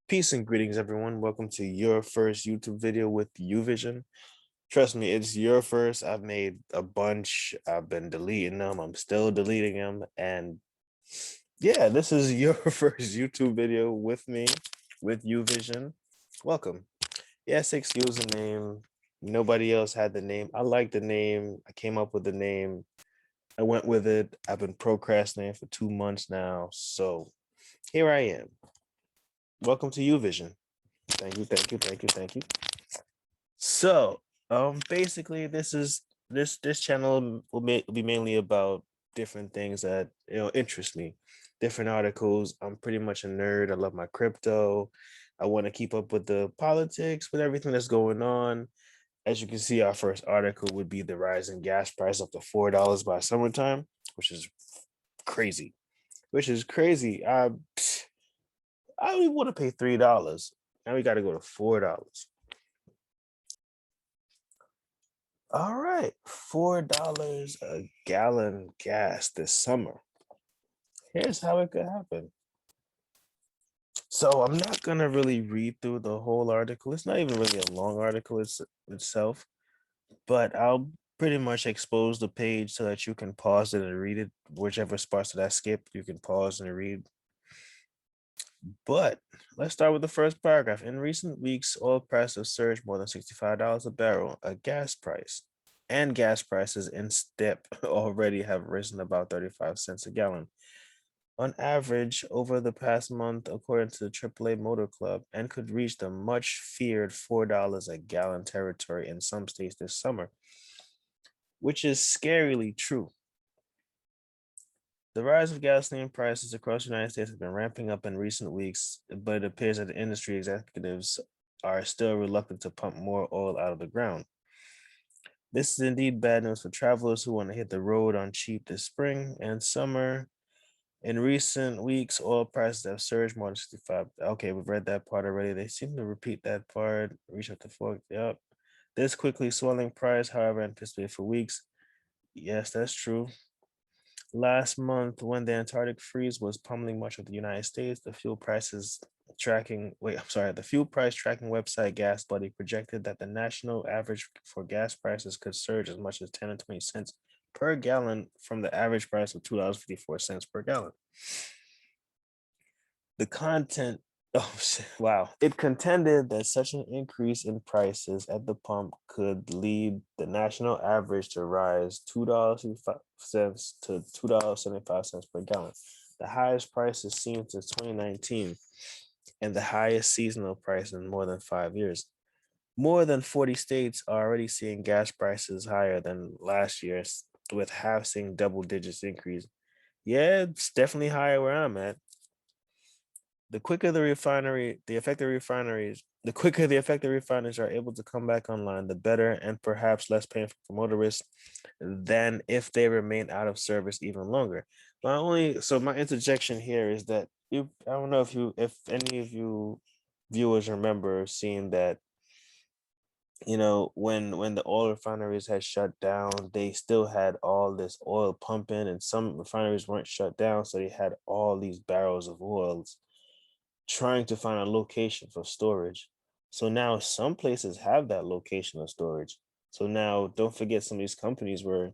Peace and greetings, everyone. Welcome to your first YouTube video with Vision. Trust me, it's your first. I've made a bunch. I've been deleting them. I'm still deleting them. And yeah, this is your first YouTube video with me, with Vision. Welcome. Yes, excuse the name. Nobody else had the name. I like the name. I came up with the name. I went with it. I've been procrastinating for 2 months now. So here I am. Welcome to Vision. Thank you, thank you, thank you, thank you. So, basically, this channel will be mainly about different things that interest me, different articles. I'm pretty much a nerd. I love my crypto. I want to keep up with the politics, with everything that's going on. As you can see, our first article would be the rise in gas price up to $4 by summertime, which is crazy. Which is crazy. I don't even want to pay $3. Now we got to go to $4. All right, $4 a gallon gas this summer. Here's how it could happen. So I'm not gonna really read through the whole article. It's not even really a long article itself, but I'll pretty much expose the page so that you can pause it and read it. Whichever spots that I skip, you can pause and read. But let's start with the first paragraph. In recent weeks, oil prices surged more than $65 a barrel, a gas price. And gas prices in step already have risen about 35 cents a gallon. On average, over the past month, according to the AAA Motor Club, and could reach the much feared $4 a gallon territory in some states this summer, which is scarily true. The rise of gasoline prices across the United States has been ramping up in recent weeks, but it appears that the industry executives are still reluctant to pump more oil out of the ground. This is indeed bad news for travelers who want to hit the road on cheap this spring and summer. In recent weeks, oil prices have surged more than 65. Okay, we've read that part already. They seem to repeat that part, reach up to 4. Yep. This quickly swelling price, however, anticipated for weeks. Yes, that's true. Last month, when the Antarctic freeze was pummeling much of the United States, the fuel price tracking website Gas Buddy projected that the national average for gas prices could surge as much as 10 and 20 cents per gallon from the average price of $2.54 per gallon. The content, oh wow, it contended that such an increase in prices at the pump could lead the national average to rise $2.05 to $2.75 per gallon, the highest prices seen since 2019, and the highest seasonal price in more than 5 years. More than 40 states are already seeing gas prices higher than last year's, with half seeing double digits increase. Yeah, it's definitely higher where I'm at. The quicker the affected refineries are able to come back online, the better, and perhaps less painful for motorists than if they remain out of service even longer. My interjection here is that I don't know if any of you viewers remember seeing that, when the oil refineries had shut down, they still had all this oil pumping, and some refineries weren't shut down, so they had all these barrels of oils trying to find a location for storage. So now some places have that location of storage. So now don't forget, some of these companies were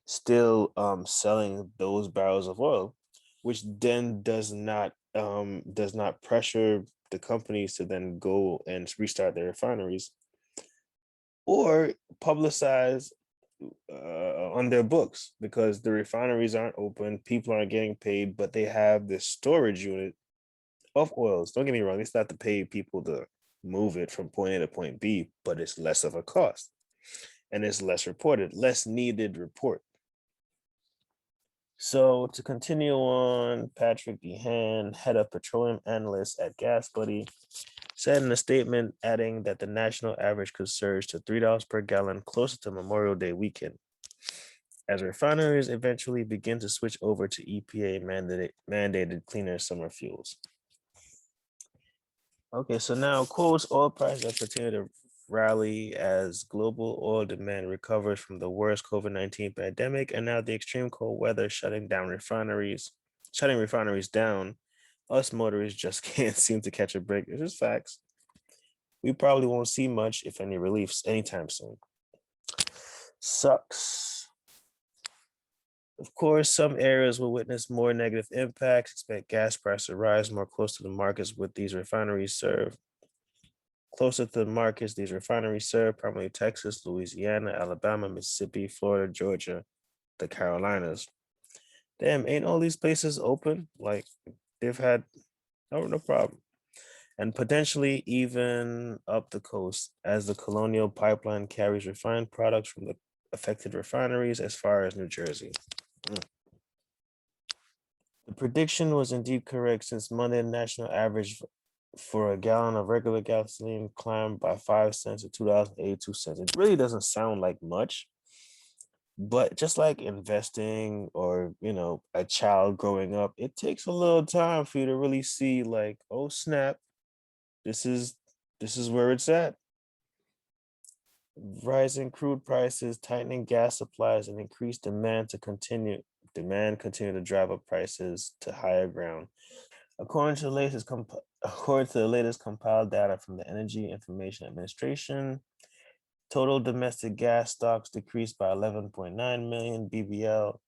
still selling those barrels of oil, which then does not pressure the companies to then go and restart their refineries or publicize on their books, because the refineries aren't open, people aren't getting paid, but they have this storage unit of oils. Don't get me wrong, it's not to pay people to move it from point A to point B, but it's less of a cost and it's less reported, less needed report. So to continue on, Patrick Vechain, head of petroleum analyst at Gas Buddy, said in a statement, adding that the national average could surge to $3 per gallon closer to Memorial Day weekend, as refineries eventually begin to switch over to EPA mandated cleaner summer fuels. Okay, so now quotes, oil prices continue to rally as global oil demand recovers from the worst COVID-19 pandemic, and now the extreme cold weather shutting refineries down Us motorists just can't seem to catch a break. It's just facts. We probably won't see much, if any, reliefs anytime soon. Sucks. Of course, some areas will witness more negative impacts. Expect gas prices to rise more close to the markets with these refineries serve. Closer to the markets, these refineries serve primarily Texas, Louisiana, Alabama, Mississippi, Florida, Georgia, the Carolinas. Damn, ain't all these places open? Like they've had no problem. And potentially even up the coast as the Colonial Pipeline carries refined products from the affected refineries as far as New Jersey. The prediction was indeed correct since Monday national average for a gallon of regular gasoline climbed by 5 cents to $2.82. It really doesn't sound like much, but just like investing or a child growing up, it takes a little time for you to really see like, oh snap, this is where it's at. Rising crude prices, tightening gas supplies, and increased demand continue to drive up prices to higher ground. According to the latest compiled data from the Energy Information Administration, total domestic gas stocks decreased by 11.9 million BBL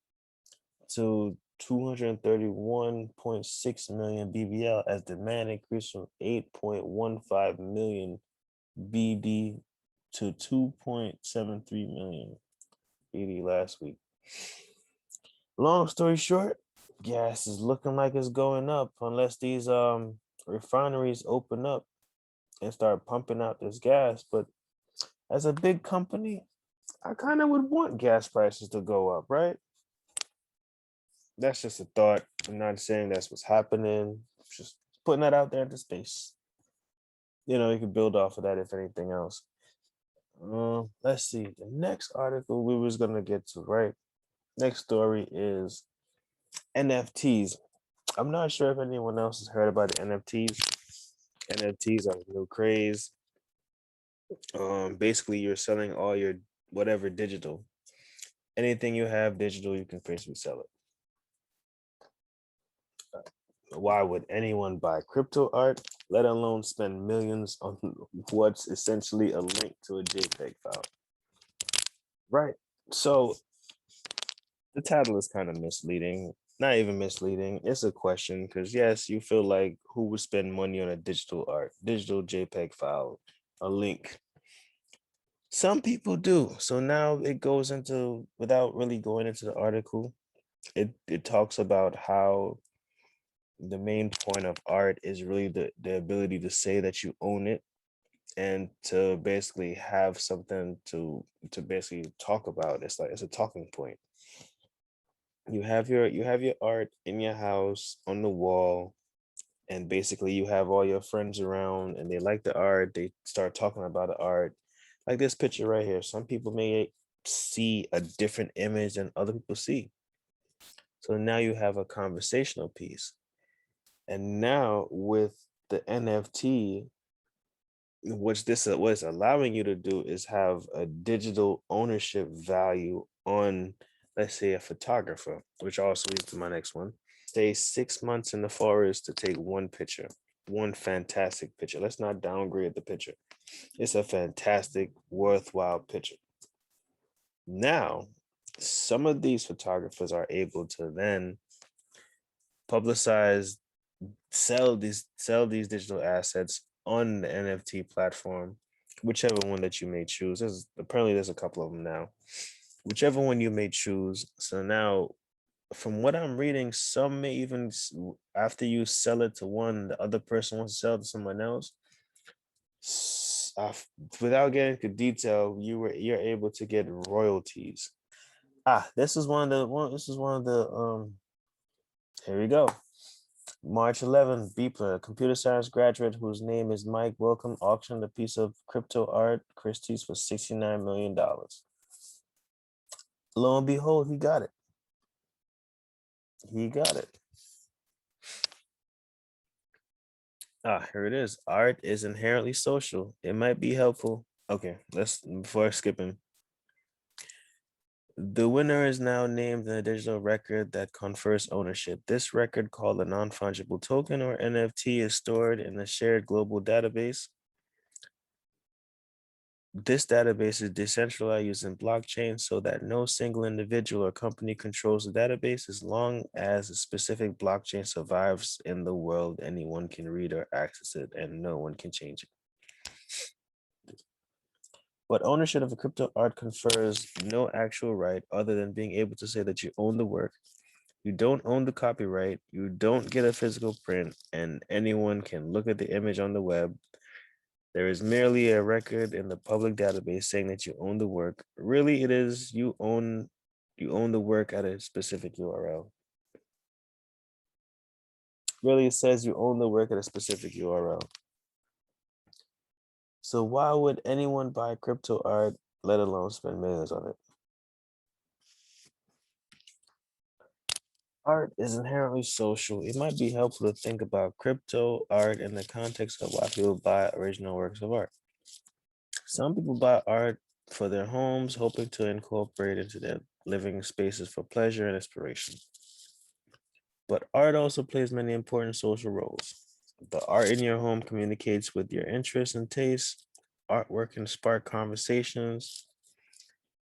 to 231.6 million BBL as demand increased from 8.15 million BD to 2.73 million BD last week. Long story short, gas is looking like it's going up unless these refineries open up and start pumping out this gas. But as a big company, I kind of would want gas prices to go up, right? That's just a thought. I'm not saying that's what's happening. Just putting that out there into space. You can build off of that if anything else. Let's see. The next article we was gonna get to, right? Next story is NFTs. I'm not sure if anyone else has heard about the NFTs. NFTs are a new craze. Basically, you're selling all your whatever digital. Anything you have digital, you can basically sell it. Why would anyone buy crypto art, let alone spend millions on what's essentially a link to a JPEG file? Right. So the title is kind of misleading. Not even misleading. It's a question because yes, you feel like who would spend money on a digital JPEG file, a link. Some people do. So now it goes into, without really going into the article, it talks about how the main point of art is really the ability to say that you own it and to basically have something to basically talk about. It's like it's a talking point. You have your art in your house on the wall, and basically you have all your friends around and they like the art, they start talking about the art. Like this picture right here, some people may see a different image than other people see. So now you have a conversational piece. And now with the NFT, what it's allowing you to do is have a digital ownership value on, let's say, a photographer, which also leads to my next one. Stay 6 months in the forest to take one picture, one fantastic picture. Let's not downgrade the picture. It's a fantastic, worthwhile picture. Now, some of these photographers are able to then publicize, sell these digital assets on the NFT platform, whichever one that you may choose. There's a couple of them now. Whichever one you may choose. So now, from what I'm reading, some may even, after you sell it to one, the other person wants to sell it to someone else. Without getting into detail, you're able to get royalties. This is one of the one. This is one of the Here we go. March 11th, Beepler, a computer science graduate whose name is Mike Welcome, auctioned a piece of crypto art Christie's for $69 million. Lo and behold, he got it. He got it. Here it is. Art is inherently social. It might be helpful. Okay, let's, before skipping. The winner is now named in a digital record that confers ownership. This record, called a non-fungible token or NFT, is stored in a shared global database. This database is decentralized using blockchain so that no single individual or company controls the database. As long as a specific blockchain survives in the world, anyone can read or access it and no one can change it. But ownership of a crypto art confers no actual right other than being able to say that you own the work. You don't own the copyright, you don't get a physical print, and anyone can look at the image on the web. There is merely a record in the public database saying that you own the work. Really, it is you own the work at a specific URL. Really, it says you own the work at a specific URL. So why would anyone buy crypto art, let alone spend millions on it? Art is inherently social. It might be helpful to think about crypto art in the context of why people buy original works of art. Some people buy art for their homes, hoping to incorporate into their living spaces for pleasure and inspiration. But art also plays many important social roles. The art in your home communicates with your interests and tastes. Artwork can spark conversations.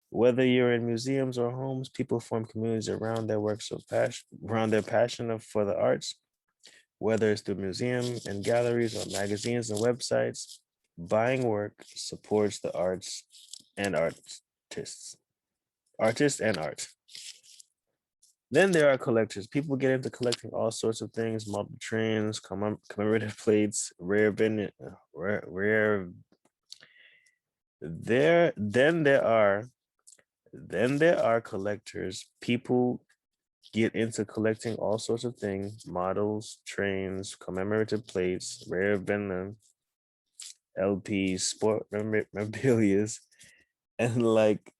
Whether you're in museums or homes, people form communities around their works of passion, around their passion for the arts. Whether it's through museums and galleries or magazines and websites, buying work supports the arts and artists. Artists and art. Then there are collectors. People get into collecting all sorts of things: model trains, commemorative plates, rare. There, then there are collectors. People get into collecting all sorts of things: models, trains, commemorative plates, rare venom, LPs, sport memorabilia, and like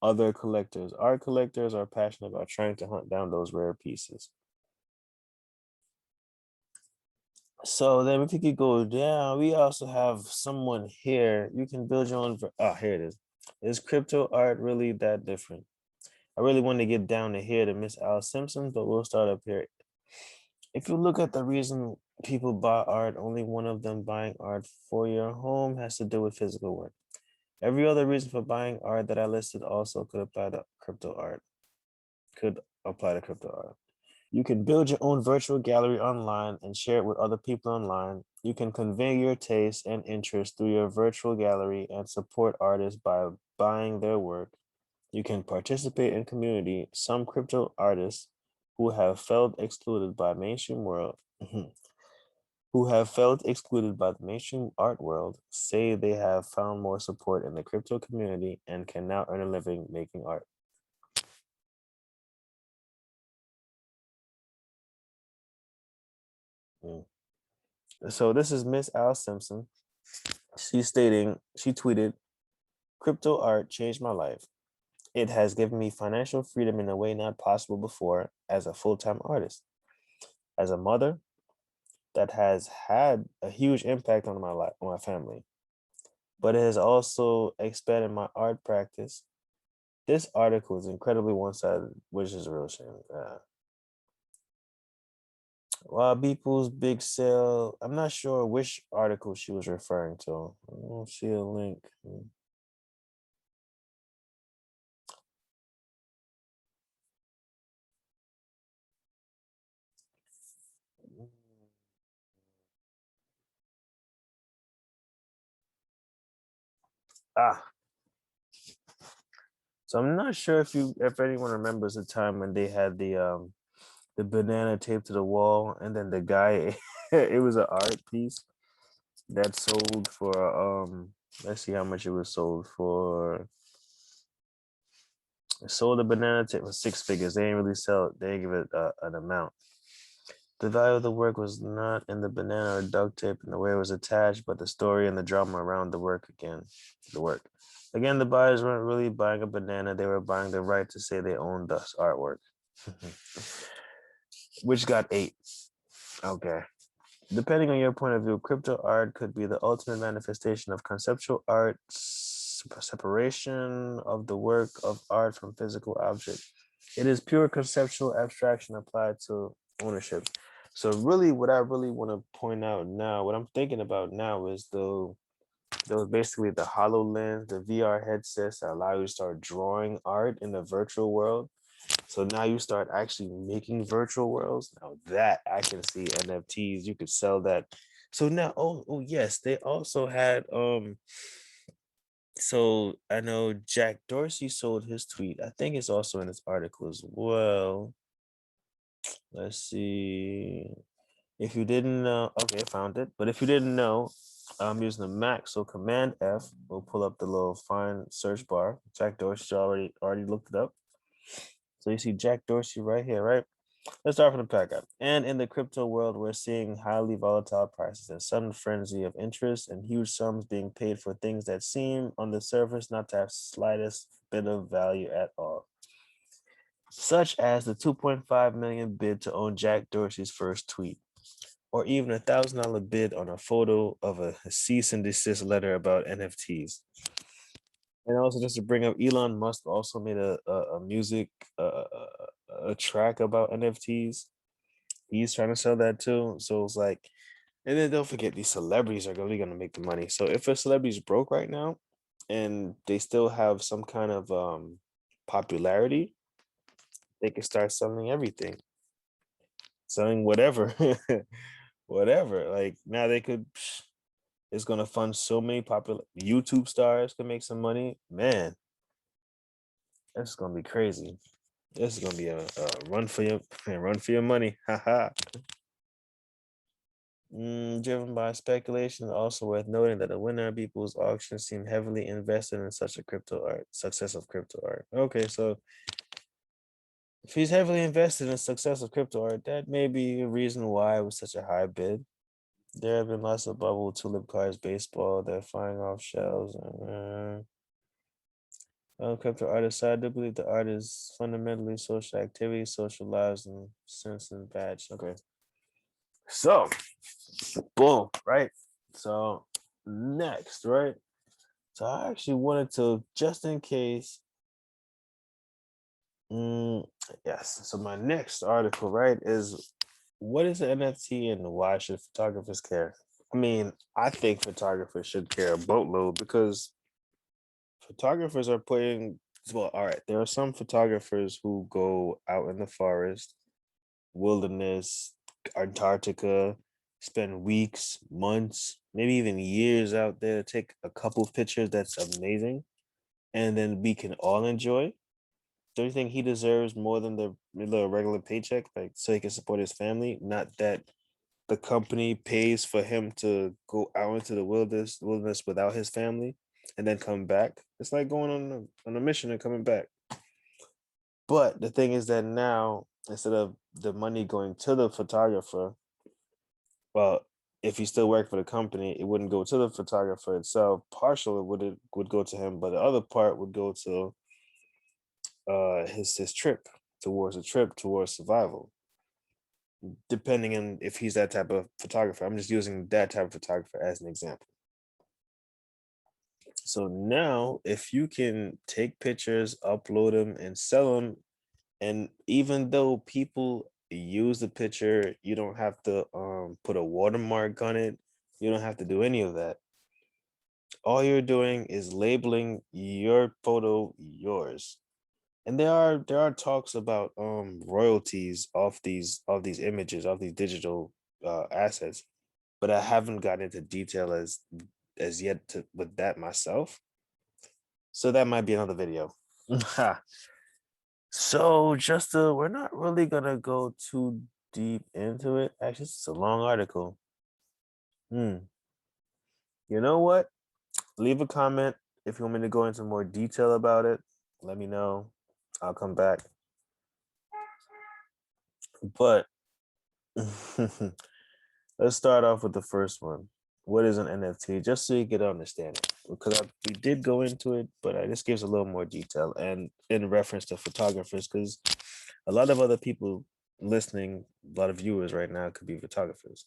other collectors. Art collectors are passionate about trying to hunt down those rare pieces. So then if you could go down, we also have someone here. You can build your own. Oh, here it is. Is crypto art really that different? I really want to get down to here to Miss Al Simpson, but we'll start up here. If you look at the reason people buy art, only one of them buying art for your home has to do with physical work. Every other reason for buying art that I listed also could apply to crypto art. Could apply to crypto art. You can build your own virtual gallery online and share it with other people online. You can convey your tastes and interests through your virtual gallery and support artists by buying their work. You can participate in community. Some crypto artists who have felt excluded by mainstream world who have felt excluded by the mainstream art world say they have found more support in the crypto community and can now earn a living making art. Mm. So this is Miss Al Simpson. She tweeted, "Crypto art changed my life. It has given me financial freedom in a way not possible before as a full-time artist. As a mother, that has had a huge impact on my life, on my family, but it has also expanded my art practice. This article is incredibly one-sided, which is a real shame. While Beeple's big sale, I'm not sure which article she was referring to. I don't see a link. Ah, so I'm not sure if anyone remembers the time when they had the banana taped to the wall, and then the guy, it was an art piece that sold for let's see how much it was sold for. It sold the banana tape for six figures. They didn't really sell it. They didn't give it an amount. The value of the work was not in the banana or duct tape and the way it was attached, but the story and the drama around the work again. The work. Again, the buyers weren't really buying a banana, they were buying the right to say they owned the artwork. Which got 8. Okay. Depending on your point of view, crypto art could be the ultimate manifestation of conceptual arts separation of the work of art from physical object. It is pure conceptual abstraction applied to ownership. So really, what I really want to point out now, what I'm thinking about now is those basically the HoloLens, the VR headsets that allow you to start drawing art in the virtual world. So now you start actually making virtual worlds. Now that I can see NFTs, you could sell that. So now, oh yes, they also had so I know Jack Dorsey sold his tweet. I think it's also in this article as well. Let's see. If you didn't know, okay, I found it. But if you didn't know, I'm using the Mac, so Command F will pull up the little find search bar. Jack Dorsey already looked it up. So you see Jack Dorsey right here, right? Let's start from the pack up. And in the crypto world, we're seeing highly volatile prices and sudden frenzy of interest and huge sums being paid for things that seem on the surface not to have slightest bit of value at all. Such as the 2.5 million bid to own Jack Dorsey's first tweet, or even $1,000 bid on a photo of a cease and desist letter about NFTs. And also, just to bring up, Elon Musk also made a music a track about NFTs. He's trying to sell that too. So it's like, and then don't forget these celebrities are really gonna make the money. So if a celebrity's broke right now, and they still have some kind of popularity, they can start selling everything, selling whatever, whatever. Like now they could. It's gonna fund so many popular YouTube stars to make some money. Man, that's gonna be crazy. This is gonna be a run for your run for your money. Haha. Driven by speculation, also worth noting that the winner of people's auction seemed heavily invested in such a crypto art success of crypto art. Okay, so if he's heavily invested in the success of crypto art, that may be a reason why it was such a high bid. There have been lots of bubble tulip cards, baseball, they're flying off shelves. Crypto artists, I do believe the art is fundamentally social activity, social lives, and sense and badge. Okay. So, boom, right? So, next, right? So, I actually wanted to, just in case, yes. So, my next article, right, is what is an NFT and why should photographers care? I mean, I think photographers should care a boatload because photographers are putting, well, all right, there are some photographers who go out in the forest, wilderness, Antarctica, spend weeks, months, maybe even years out there to take a couple of pictures that's amazing, and then we can all enjoy. Do you think he deserves more than the regular paycheck, like so he can support his family? Not that the company pays for him to go out into the wilderness without his family and then come back. It's like going on a mission and coming back. But the thing is that now, instead of the money going to the photographer, well, if he still worked for the company, it wouldn't go to the photographer itself. Partial it would go to him, but the other part would go to his trip towards survival. Depending on if he's that type of photographer. I'm just using that type of photographer as an example. So now, if you can take pictures, upload them, and sell them, and even though people use the picture, you don't have to put a watermark on it. You don't have to do any of that. All you're doing is labeling your photo yours. And there are talks about royalties off these images, off these digital assets, but I haven't gotten into detail as yet with that myself. So that might be another video. So we're not really gonna go too deep into it. Actually, it's a long article. Hmm. You know what? Leave a comment if you want me to go into more detail about it. Let me know. I'll come back. But let's start off with the first one. What is an NFT? Just so you get an understanding, because we did go into it, but this gives a little more detail and in reference to photographers, because a lot of other people listening, a lot of viewers right now could be photographers.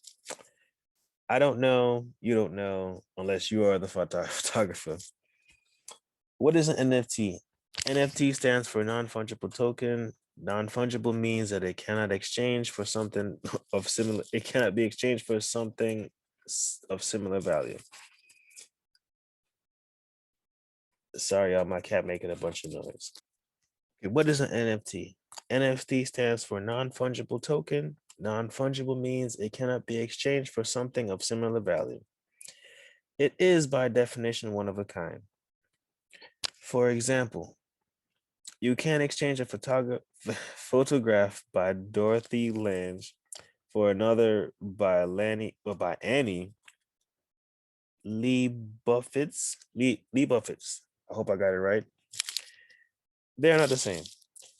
I don't know, you don't know, unless you are the photographer. What is an NFT? NFT stands for non-fungible token. Non-fungible means that it cannot exchange for something of similar, it cannot be exchanged for something of similar value. Sorry, y'all, my cat making a bunch of noise. Okay, what is an NFT? NFT stands for non-fungible token. Non-fungible means it cannot be exchanged for something of similar value. It is by definition one of a kind. For example, you can't exchange a photograph by Dorothy Lange for another by Annie Lee Buffett's. I hope I got it right. They're not the same.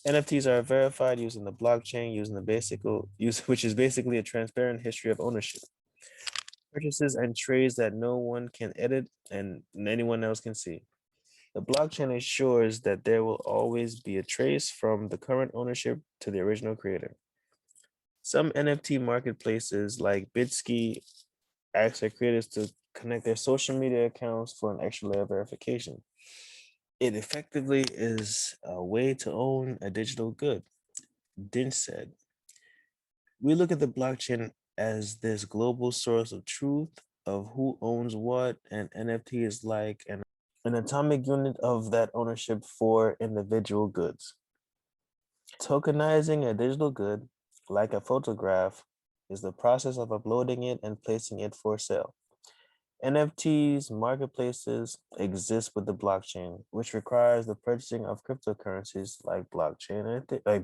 NFTs are verified using the blockchain, which is basically a transparent history of ownership, purchases and trades that no one can edit and anyone else can see. The blockchain ensures that there will always be a trace from the current ownership to the original creator. Some NFT marketplaces like Bitsky ask their creators to connect their social media accounts for an extra layer of verification. It effectively is a way to own a digital good. Din said, we look at the blockchain as this global source of truth of who owns what, and NFT is like an atomic unit of that ownership for individual goods. Tokenizing a digital good, like a photograph, is the process of uploading it and placing it for sale. NFTs marketplaces exist with the blockchain, which requires the purchasing of cryptocurrencies like like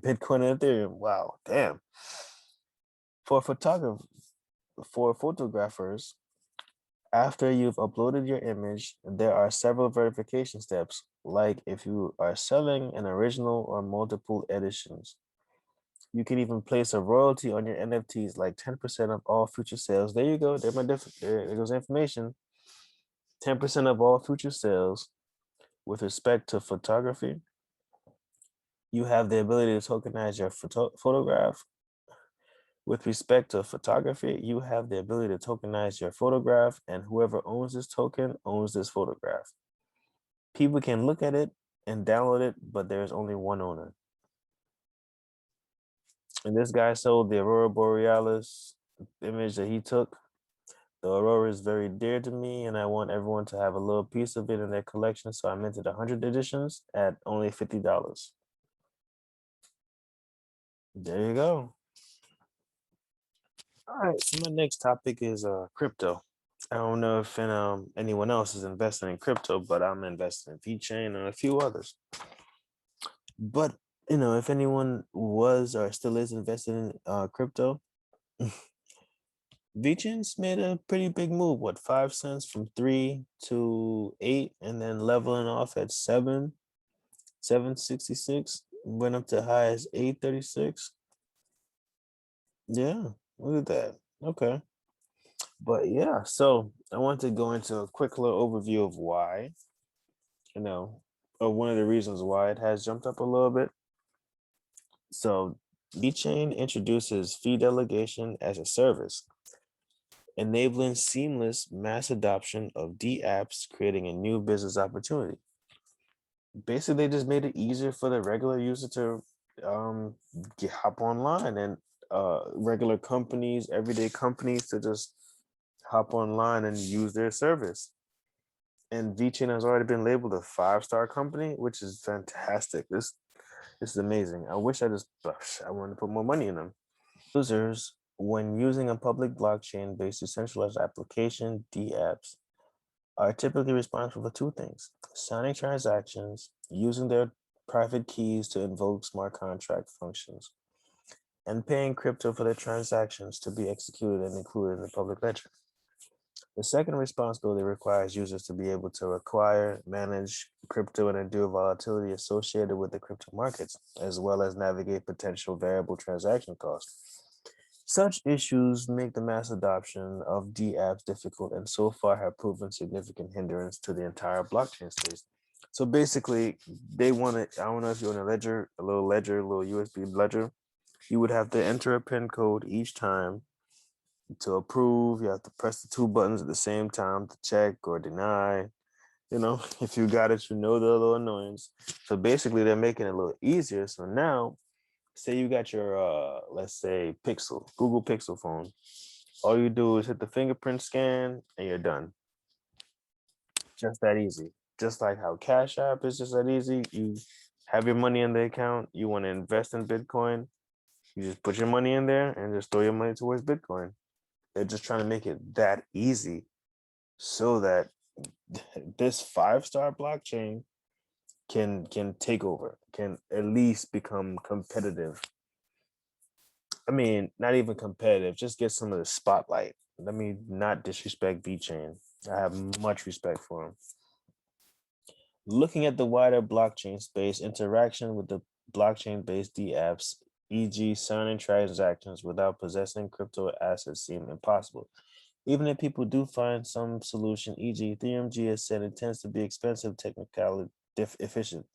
Bitcoin and Ethereum. Wow, damn. For photographers, after you've uploaded your image, there are several verification steps, like if you are selling an original or multiple editions. You can even place a royalty on your NFTs, like 10% of all future sales. There you go. There goes information. 10% of all future sales. With respect to photography, you have the ability to tokenize your photograph. With respect to photography, you have the ability to tokenize your photograph, and whoever owns this token owns this photograph. People can look at it and download it, but there's only one owner. And this guy sold the Aurora Borealis image that he took. The Aurora is very dear to me, and I want everyone to have a little piece of it in their collection. So I minted 100 editions at only $50. There you go. All right, so my next topic is crypto. I don't know if anyone else is investing in crypto, but I'm investing in Vechain and a few others. But if anyone was or still is invested in crypto, Vechain's made a pretty big move. What, 5 cents from 3 to 8, and then leveling off at 766, went up to high as 836. Yeah, look at that. Okay. But yeah, so I want to go into a quick little overview of why, or one of the reasons why it has jumped up a little bit. So VeChain introduces fee delegation as a service, enabling seamless mass adoption of D apps, creating a new business opportunity. Basically, they just made it easier for the regular user to hop online, and regular companies, everyday companies, to just hop online and use their service. And Vechain has already been labeled a 5-star company, which is fantastic. This is amazing. I wanted to put more money in them. Users, when using a public blockchain-based decentralized application, DApps, are typically responsible for two things: signing transactions, using their private keys to invoke smart contract functions, and paying crypto for their transactions to be executed and included in the public ledger. The second responsibility requires users to be able to acquire, manage crypto, and endure volatility associated with the crypto markets, as well as navigate potential variable transaction costs. Such issues make the mass adoption of DApps difficult, and so far have proven significant hindrance to the entire blockchain space. So basically, they want it. I don't know if you're on a little USB ledger. You would have to enter a PIN code each time to approve. You have to press the two buttons at the same time to check or deny. You know, if you got it, you know the little annoyance. So basically, they're making it a little easier. So now, say you got your let's say Pixel, Google Pixel phone. All you do is hit the fingerprint scan and you're done. Just that easy. Just like how Cash App is just that easy. You have your money in the account. You want to invest in Bitcoin. You just put your money in there and just throw your money towards Bitcoin. They're just trying to make it that easy so that this 5-star blockchain can take over, can at least become competitive. I mean, not even competitive, just get some of the spotlight. Let me not disrespect Vechain. I have much respect for him. Looking at the wider blockchain space, interaction with the blockchain-based dApps, e.g. signing transactions without possessing crypto assets seem impossible. Even if people do find some solution, e.g. Ethereum GSN, it tends to be expensive, technically efficient.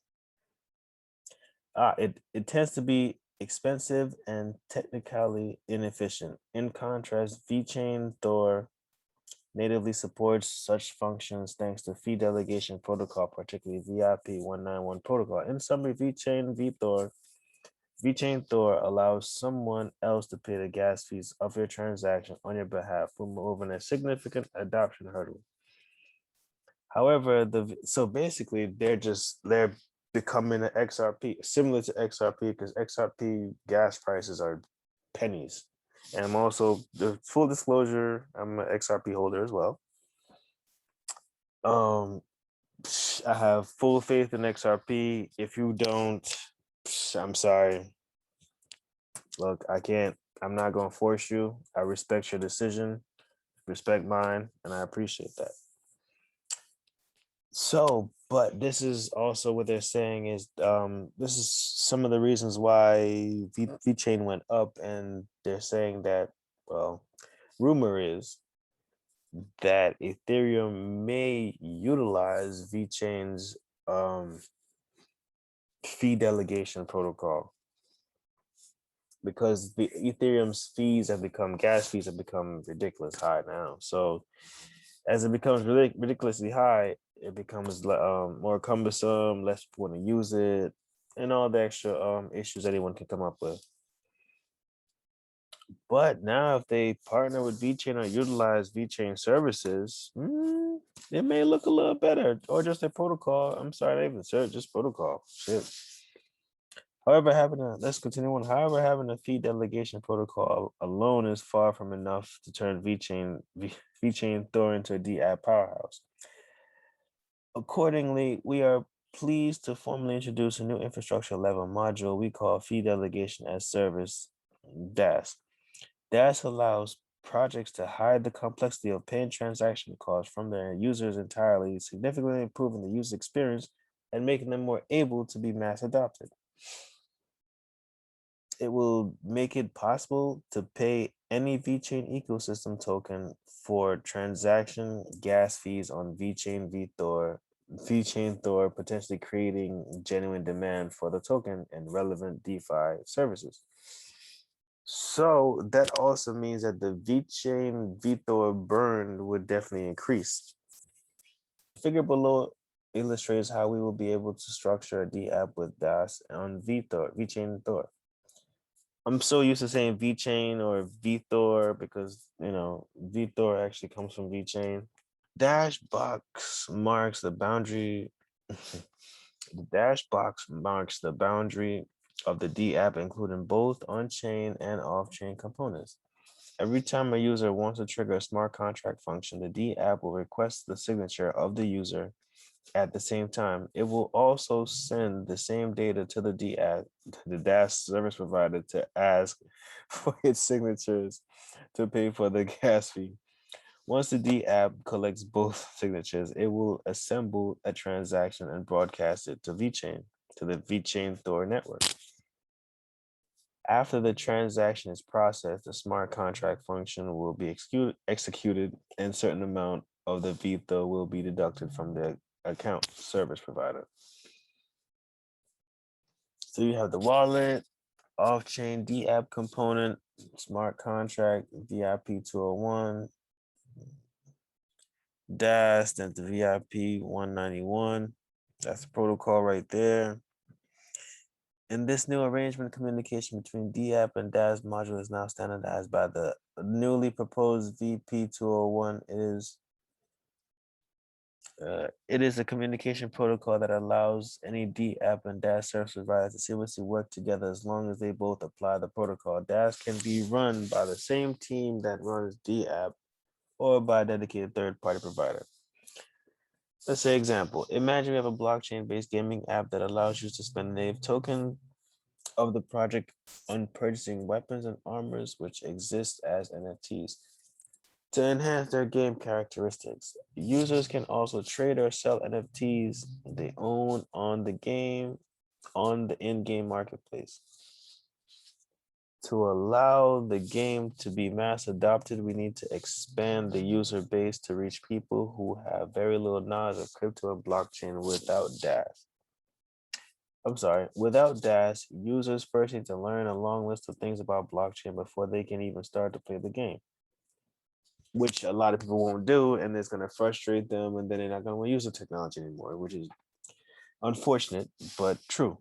It tends to be expensive and technically inefficient. In contrast, VeChain Thor natively supports such functions thanks to fee delegation protocol, particularly VIP 191 protocol. In summary, VeChain Thor allows someone else to pay the gas fees of your transaction on your behalf, removing a significant adoption hurdle. However, so basically they're becoming an XRP, similar to XRP, because XRP gas prices are pennies. And I'm also, the full disclosure, I'm an XRP holder as well. I have full faith in XRP. If you don't, I'm sorry. Look, I'm not gonna force you. I respect your decision, respect mine, and I appreciate that. So, but this is also what they're saying is this is some of the reasons why VeChain went up, and they're saying that, well, rumor is that Ethereum may utilize VeChain's fee delegation protocol, because the Ethereum's gas fees have become ridiculous high now. So as it becomes ridiculously high, it becomes more cumbersome, less people want to use it, and all the extra issues anyone can come up with. But now, if they partner with VeChain or utilize VeChain services, it may look a little better, or just a protocol. I'm sorry, they even serve just protocol. Shit. However, let's continue on. However, having a fee delegation protocol alone is far from enough to turn VeChain Thor into a dApp powerhouse. Accordingly, we are pleased to formally introduce a new infrastructure level module we call Fee Delegation as Service, DAS. DAS allows projects to hide the complexity of paying transaction costs from their users entirely, significantly improving the user experience and making them more able to be mass adopted. It will make it possible to pay any VeChain ecosystem token for transaction gas fees on VeChain Thor, potentially creating genuine demand for the token and relevant DeFi services. So that also means that the VeChain VeThor burn would definitely increase. The figure below illustrates how we will be able to structure a dApp with DAS on VeChain Thor. I'm so used to saying VeChain or VeThor because, VeThor actually comes from VeChain. Dash box marks the boundary. The dash box marks the boundary of the dApp, including both on-chain and off-chain components. Every time a user wants to trigger a smart contract function, the dApp will request the signature of the user. At the same time, it will also send the same data to the DAS service provider, to ask for its signatures to pay for the gas fee. Once the dApp collects both signatures, it will assemble a transaction and broadcast it to VeChain, to the VeChain Thor network. After the transaction is processed, the smart contract function will be executed, and a certain amount of the VeThor will be deducted from the account service provider. So you have the wallet, off-chain dApp component, smart contract, VIP 201. DAS, that's the VIP 191. That's the protocol right there. In this new arrangement, communication between DApp and DAS module is now standardized by the newly proposed VP 201. It is a communication protocol that allows any DApp and DAS service providers to seamlessly work together as long as they both apply the protocol. DAS can be run by the same team that runs DApp or by a dedicated third-party provider. Let's say example. Imagine we have a blockchain-based gaming app that allows you to spend a native token of the project on purchasing weapons and armors which exist as NFTs to enhance their game characteristics. Users can also trade or sell NFTs they own on the in-game marketplace. To allow the game to be mass adopted, we need to expand the user base to reach people who have very little knowledge of crypto and blockchain without DAS, users first need to learn a long list of things about blockchain before they can even start to play the game, which a lot of people won't do, and it's going to frustrate them, and then they're not going to want to use the technology anymore, which is unfortunate, but true.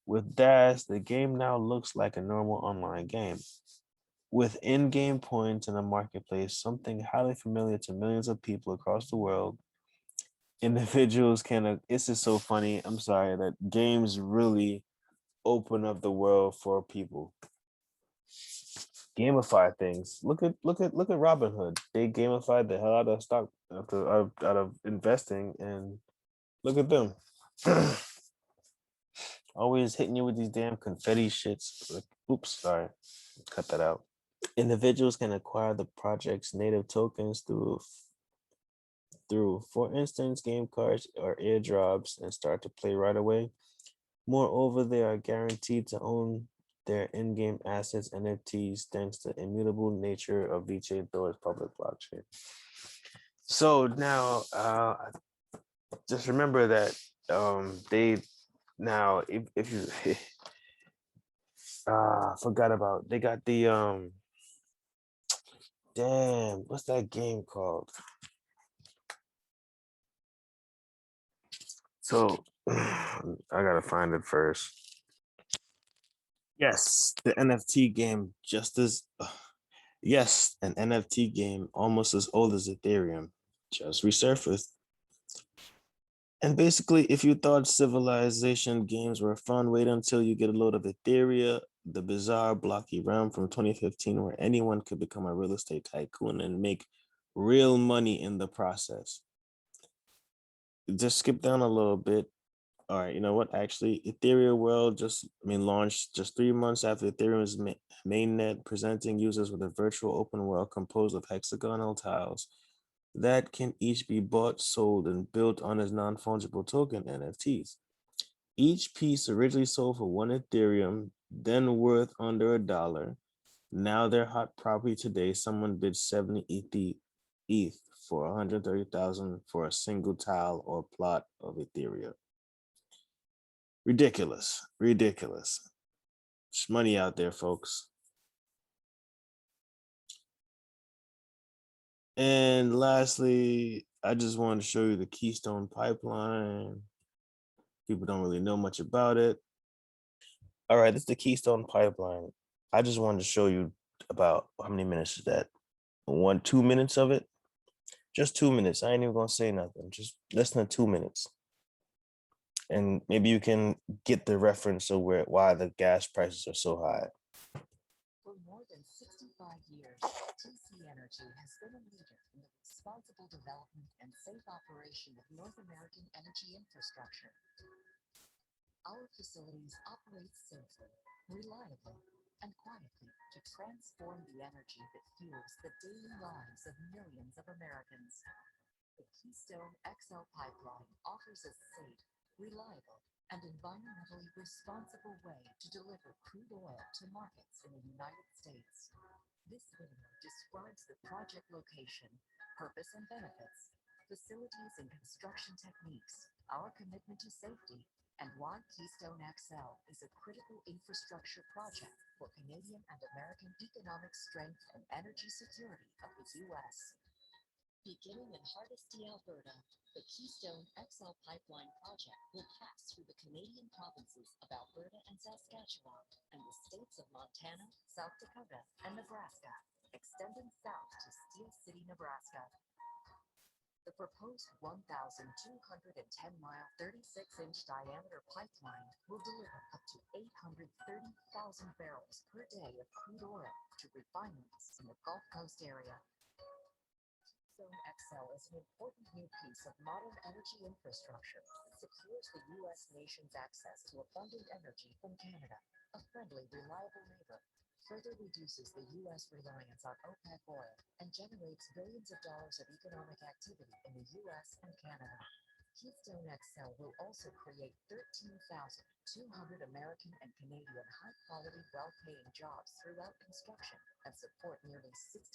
With DAS, the game now looks like a normal online game. With in-game points in the marketplace, something highly familiar to millions of people across the world, individuals can, it's just so funny, I'm sorry, that games really open up the world for people. Gamify things. Look at Robinhood. They gamified the hell out of stock out of investing, and look at them. Always hitting you with these damn confetti shits. Like, oops, sorry. Cut that out. Individuals can acquire the project's native tokens through, for instance, game cards or airdrops and start to play right away. Moreover, they are guaranteed to own their in-game assets, NFTs, thanks to the immutable nature of Vechain Thor's public blockchain. So now, just remember that they now, if you forgot about, they got the damn, what's that game called? So I gotta find it first. Yes, the NFT game, yes, an NFT game almost as old as Ethereum, just resurfaced. And basically, if you thought civilization games were fun, wait until you get a load of Ethereum, the bizarre blocky realm from 2015, where anyone could become a real estate tycoon and make real money in the process. Just skip down a little bit. All right, you know what? Actually, Ethereum World launched just 3 months after Ethereum's mainnet, presenting users with a virtual open world composed of hexagonal tiles that can each be bought, sold, and built on as non-fungible token NFTs. Each piece originally sold for 1 Ethereum, then worth under $1. Now they're hot property today. Someone bid 70 ETH for 130,000 for a single tile or plot of Ethereum. Ridiculous. There's money out there, folks. And lastly, I just wanted to show you the Keystone Pipeline. People don't really know much about it. All right, this is the Keystone Pipeline. I just wanted to show you about how many minutes is that? 2 minutes of it? Just 2 minutes. I ain't even gonna say nothing. Just less than 2 minutes. And maybe you can get the reference of why the gas prices are so high. For more than 65 years, TC Energy has been a leader in the responsible development and safe operation of North American energy infrastructure. Our facilities operate safely, reliably, and quietly to transform the energy that fuels the daily lives of millions of Americans. The Keystone XL pipeline offers a safe, reliable, and environmentally responsible way to deliver crude oil to markets in the United States. This video describes the project location, purpose and benefits, facilities and construction techniques, our commitment to safety, and why Keystone XL is a critical infrastructure project for Canadian and American economic strength and energy security of the U.S. Beginning in Hardisty, Alberta, the Keystone XL pipeline project will pass through the Canadian provinces of Alberta and Saskatchewan and the states of Montana, South Dakota, and Nebraska, extending south to Steel City, Nebraska. The proposed 1,210-mile, 36-inch diameter pipeline will deliver up to 830,000 barrels per day of crude oil to refineries in the Gulf Coast area. Keystone XL is an important new piece of modern energy infrastructure that secures the U.S. nation's access to abundant energy from Canada, a friendly, reliable neighbor, further reduces the U.S. reliance on OPEC oil, and generates billions of dollars of economic activity in the U.S. and Canada. Keystone XL will also create 13,200 American and Canadian high-quality, well-paying jobs throughout construction and support nearly 60,000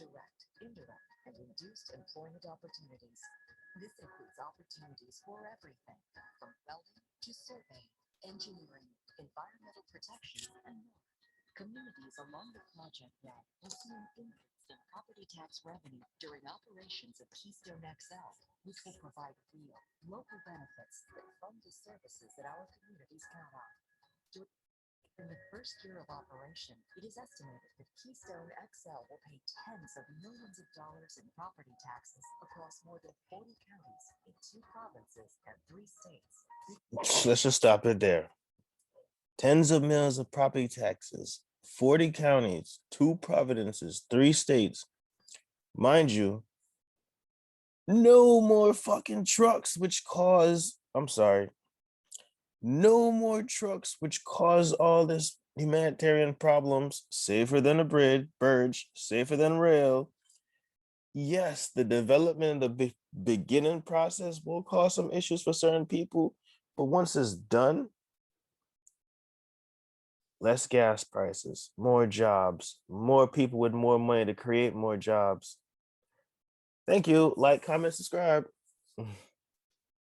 direct, indirect, and induced employment opportunities. This includes opportunities for everything from welding to surveying, engineering, environmental protection, and more. Communities along the project route will see an increase in property tax revenue during operations of Keystone XL, which will provide real, local benefits that fund the services that our communities count on. In the first year of operation, it is estimated that Keystone XL will pay tens of millions of dollars in property taxes across more than 40 counties in 2 provinces and 3 states. Let's just stop it there. Tens of millions of property taxes, 40 counties, 2 provinces, 3 states. Mind you, no more fucking trucks, no more trucks, which cause all this humanitarian problems, safer than a bridge, safer than rail. Yes, the development of the beginning process will cause some issues for certain people, but once it's done, less gas prices, more jobs, more people with more money to create more jobs. Thank you. Like, comment, subscribe.